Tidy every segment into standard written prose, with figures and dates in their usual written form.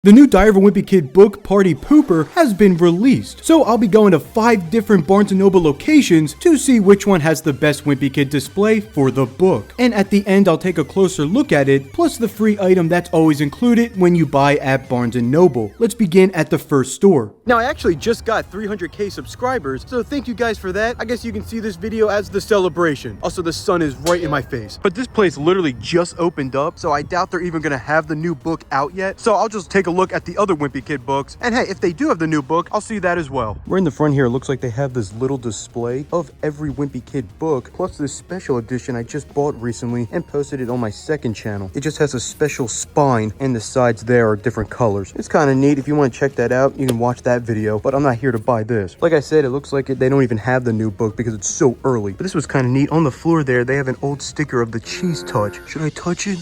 The new Diary of a Wimpy Kid book, Partypooper, has been released, so I'll be going to 5 different Barnes & Noble locations to see which one has the best Wimpy Kid display for the book. And at the end, I'll take a closer look at it, plus the free item that's always included when you buy at Barnes & Noble. Let's begin at the first store. Now, I actually just got 300k subscribers, so thank you guys for that. I guess you can see this video as the celebration. Also, the sun is right in my face. But this place literally just opened up, so I doubt they're even gonna have the new book out yet. So I'll just take a look at the other Wimpy Kid books, and hey, if they do have the new book, I'll see that as well. We're in the front here. It looks like they have this little display of every Wimpy Kid book, plus this special edition I just bought recently and posted it on my second channel. It just has a special spine, and the sides there are different colors. It's kind of neat. If you want to check that out, you can watch that video, but I'm not here to buy this. Like I said, it looks like they don't even have the new book because it's so early, but this was kind of neat. On the floor there, they have an old sticker of the cheese touch. Should I touch it?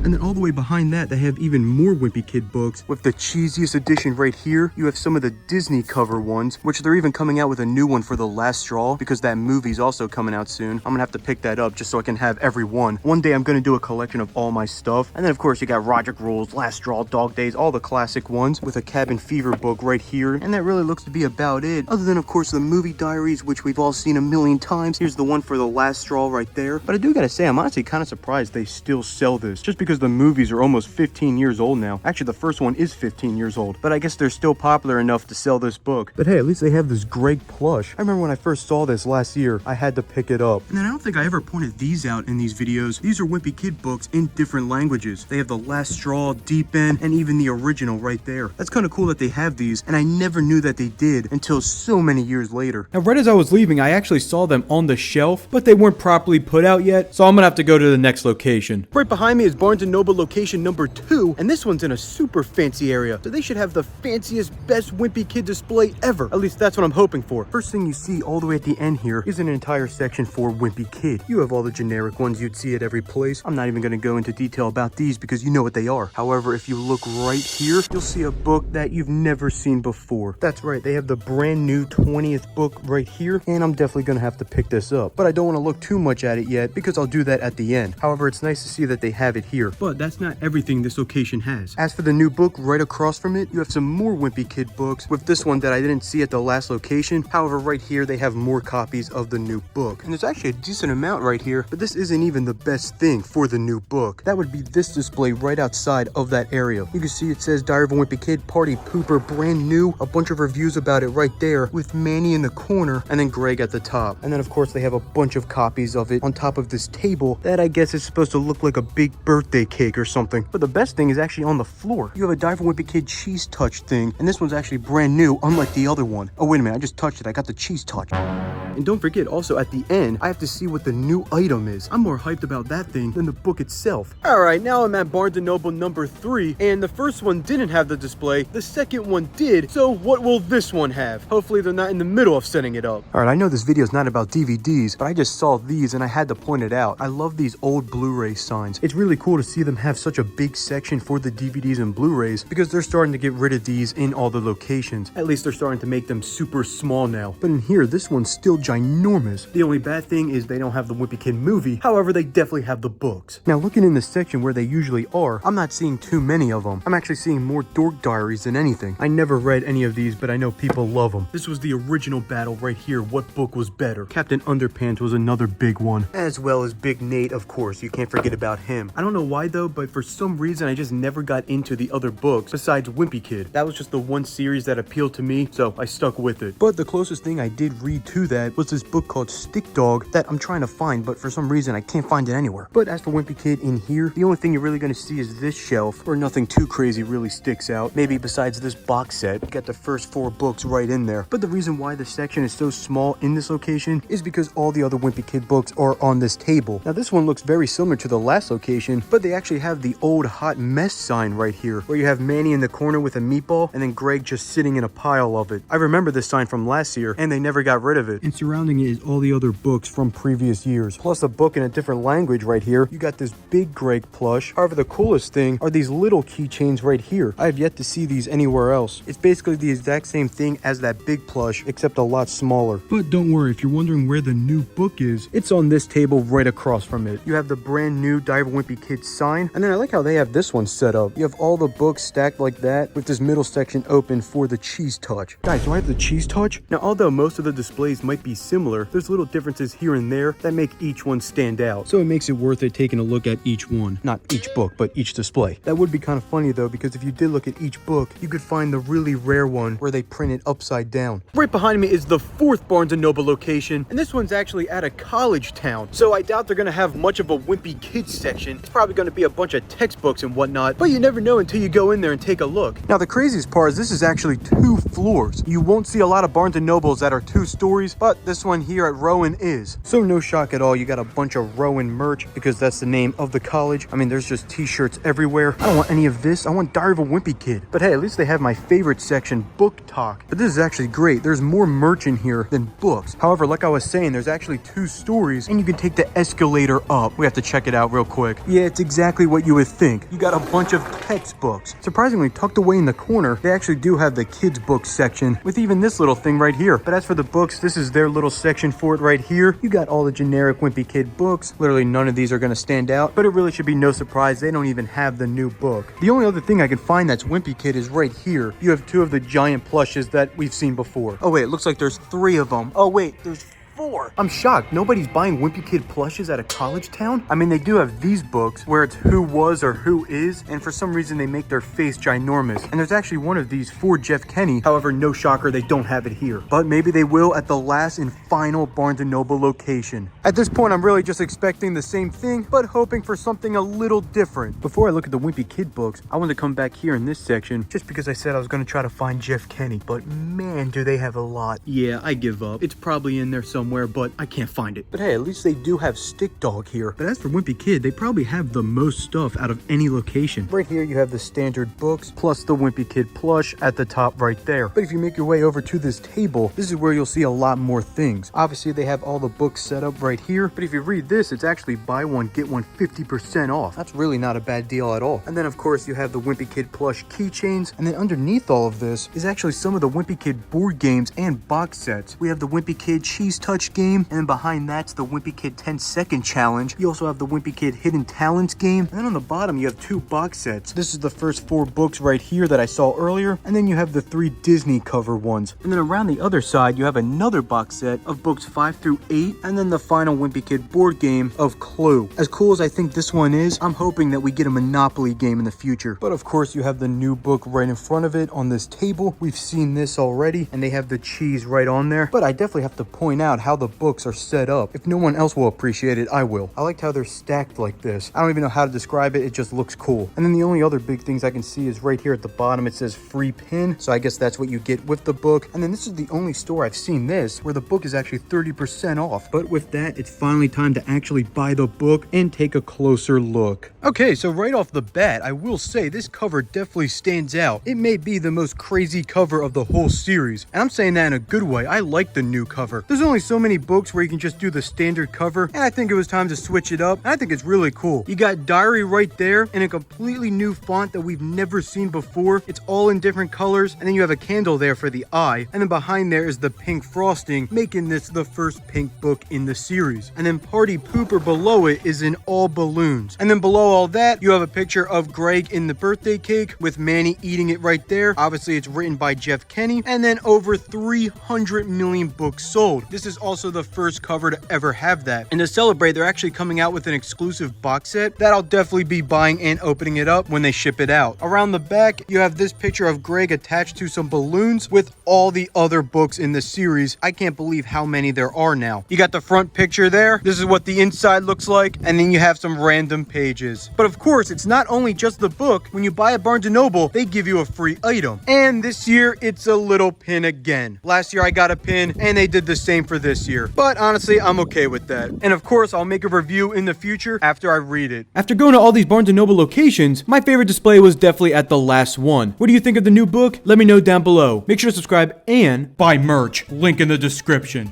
And then all the way behind that, they have even more Wimpy Kid books with the cheesiest edition right here. You have some of the Disney cover ones, which they're even coming out with a new one for The Last Straw because that movie's also coming out soon. I'm gonna have to pick that up just so I can have every one. One day I'm gonna do a collection of all my stuff. And then of course you got Roderick Rules, Last Straw, Dog Days, all the classic ones with a Cabin Fever book right here. And that really looks to be about it. Other than of course the movie diaries, which we've all seen a million times. Here's the one for The Last Straw right there. But I do gotta say, I'm honestly kind of surprised they still sell this just because the movies are almost 15 years old now. Actually, the first one is 15 years old, but I guess they're still popular enough to sell this book. But hey, at least they have this Greg plush. I remember when I first saw this last year, I had to pick it up. And then I don't think I ever pointed these out in these videos. These are Wimpy Kid books in different languages. They have The Last Straw, Deep End, and even the original right there. That's kind of cool that they have these, and I never knew that they did until so many years later. Now, right as I was leaving, I actually saw them on the shelf, but they weren't properly put out yet, so I'm gonna have to go to the next location. Right behind me is Barnes & Noble location number 2, and this one's in a super fancy area, so they should have the fanciest, best Wimpy Kid display ever. At least that's what I'm hoping for. First thing you see all the way at the end here is an entire section for Wimpy Kid. You have all the generic ones you'd see at every place. I'm not even going to go into detail about these because you know what they are. However, if you look right here, you'll see a book that you've never seen before. That's right, they have the brand new 20th book right here, and I'm definitely going to have to pick this up. But I don't want to look too much at it yet because I'll do that at the end. However, it's nice to see that they have it here. But that's not everything this location has. As for the new book right across from it, you have some more Wimpy Kid books with this one that I didn't see at the last location. However, right here they have more copies of the new book, and there's actually a decent amount right here, but this isn't even the best thing for the new book. That would be this display right outside of that area. You can see it says Diary of a Wimpy Kid Partypooper, brand new, a bunch of reviews about it right there with Manny in the corner and then Greg at the top. And then of course they have a bunch of copies of it on top of this table that I guess is supposed to look like a big birthday cake or something. But the best thing is actually on the floor. You have a Diary of a Wimpy Kid cheese touch thing, and this one's actually brand new, unlike the other one. Oh, wait a minute, I just touched it. I got the cheese touch. And don't forget, also at the end, I have to see what the new item is. I'm more hyped about that thing than the book itself. All right, now I'm at Barnes & Noble number 3, and the first one didn't have the display. The second one did, so what will this one have? Hopefully they're not in the middle of setting it up. All right, I know this video is not about DVDs, but I just saw these and I had to point it out. I love these old Blu-ray signs. It's really cool to see them have such a big section for the DVDs and Blu-rays because they're starting to get rid of these in all the locations. At least they're starting to make them super small now. But in here, this one's still ginormous. The only bad thing is they don't have the Wimpy Kid movie. However, they definitely have the books. Now, looking in the section where they usually are, I'm not seeing too many of them. I'm actually seeing more Dork Diaries than anything. I never read any of these, but I know people love them. This was the original battle right here. What book was better? Captain Underpants was another big one, as well as Big Nate, of course. You can't forget about him. I don't know why though, but for some reason, I just never got into the other books besides Wimpy Kid. That was just the one series that appealed to me, so I stuck with it. But the closest thing I did read to that was this book called Stick Dog that I'm trying to find, but for some reason I can't find it anywhere. But as for Wimpy Kid in here, the only thing you're really going to see is this shelf where nothing too crazy really sticks out. Maybe besides this box set. You got the first 4 books right in there. But the reason why the section is so small in this location is because all the other Wimpy Kid books are on this table. Now this one looks very similar to the last location, but they actually have the old hot mess sign right here where you have Manny in the corner with a meatball and then Greg just sitting in a pile of it. I remember this sign from last year and they never got rid of it. And surrounding it is all the other books from previous years, plus a book in a different language right here. You got this big Greg plush. However, the coolest thing are these little keychains right here. I have yet to see these anywhere else. It's basically the exact same thing as that big plush, except a lot smaller. But don't worry, if you're wondering where the new book is, it's on this table right across from it. You have the brand new Diary of a Wimpy Kid sign, and then I like how they have this one set up. You have all the books stacked like that with this middle section open for the cheese touch. Guys, do I have the cheese touch? Now, although most of the displays might be similar, there's little differences here and there that make each one stand out. So it makes it worth it taking a look at each one. Not each book, but each display. That would be kind of funny though, because if you did look at each book, you could find the really rare one where they print it upside down. Right behind me is the fourth Barnes & Noble location, and this one's actually at a college town. So I doubt they're gonna have much of a Wimpy Kid section. It's probably gonna be a bunch of textbooks and whatnot, but you never know until you go in there and take a look. Now the craziest part is this is actually 2 floors. You won't see a lot of Barnes & Nobles that are 2 stories, but this one here at Rowan is. So no shock at all, you got a bunch of Rowan merch because that's the name of the college. I mean, there's just t-shirts everywhere. I don't want any of this. I want Diary of a Wimpy Kid. But hey, at least they have my favorite section, Book Talk. But this is actually great. There's more merch in here than books. However, like I was saying, there's actually 2 stories and you can take the escalator up. We have to check it out real quick. Yeah, it's exactly what you would think. You got a bunch of textbooks. Surprisingly, tucked away in the corner, they actually do have the kids book section with even this little thing right here. But as for the books, this is their little section for it right here. You got all the generic Wimpy Kid books. Literally none of these are going to stand out, but it really should be no surprise they don't even have the new book. The only other thing I can find that's Wimpy Kid is right here. You have 2 of the giant plushes that we've seen before. Oh wait, it looks like there's 3 of them. Oh wait, there's 4. I'm shocked. Nobody's buying Wimpy Kid plushes at a college town? I mean, they do have these books where it's who was or who is, and for some reason they make their face ginormous. And there's actually one of these for Jeff Kinney. However, no shocker, they don't have it here. But maybe they will at the last and final Barnes & Noble location. At this point, I'm really just expecting the same thing, but hoping for something a little different. Before I look at the Wimpy Kid books, I want to come back here in this section just because I said I was going to try to find Jeff Kinney. But man, do they have a lot. Yeah, I give up. It's probably in there somewhere, but I can't find it. But hey, at least they do have Stick Dog here. But as for Wimpy Kid, they probably have the most stuff out of any location. Right here, you have the standard books, plus the Wimpy Kid plush at the top right there. But if you make your way over to this table, this is where you'll see a lot more things. Obviously, they have all the books set up right here. But if you read this, it's actually buy one, get one 50% off. That's really not a bad deal at all. And then, of course, you have the Wimpy Kid plush keychains. And then underneath all of this is actually some of the Wimpy Kid board games and box sets. We have the Wimpy Kid Cheese Touch game, and then behind that's the Wimpy Kid 10-second challenge. You also have the Wimpy Kid Hidden Talents game, and then on the bottom you have 2 box sets. This is the first 4 books right here that I saw earlier, and then you have the 3 Disney cover ones. And then around the other side you have another box set of books 5 through 8, and then the final Wimpy Kid board game of Clue. As cool as I think this one is, I'm hoping that we get a Monopoly game in the future. But of course you have the new book right in front of it on this table. We've seen this already, and they have the cheese right on there. But I definitely have to point out how the books are set up. If no one else will appreciate it, I will. I liked how they're stacked like this. I don't even know how to describe it. It just looks cool. And then the only other big things I can see is right here at the bottom. It says free pin. So I guess that's what you get with the book. And then this is the only store I've seen this where the book is actually 30% off. But with that, it's finally time to actually buy the book and take a closer look. Okay, so right off the bat, I will say this cover definitely stands out. It may be the most crazy cover of the whole series. And I'm saying that in a good way. I like the new cover. There's only so many books where you can just do the standard cover, and I think it was time to switch it up. And I think it's really cool. You got Diary right there in a completely new font that we've never seen before. It's all in different colors, and then you have a candle there for the eye, and then behind there is the pink frosting, making this the first pink book in the series. And then Partypooper below it is in all balloons. And then below all that, you have a picture of Greg in the birthday cake with Manny eating it right there. Obviously, it's written by Jeff Kinney, and then over 300 million books sold. This is also the first cover to ever have that. And to celebrate, they're actually coming out with an exclusive box set that I'll definitely be buying and opening it up when they ship it out. Around the back, you have this picture of Greg attached to some balloons with all the other books in the series. I can't believe how many there are now. You got the front picture there. This is what the inside looks like. And then you have some random pages. But of course, it's not only just the book. When you buy a Barnes & Noble, they give you a free item. And this year, it's a little pin again. Last year, I got a pin, and they did the same for this year. But honestly, I'm okay with that. And of course, I'll make a review in the future after I read it. After going to all these Barnes & Noble locations, my favorite display was definitely at the last one. What do you think of the new book? Let me know down below. Make sure to subscribe and buy merch. Link in the description.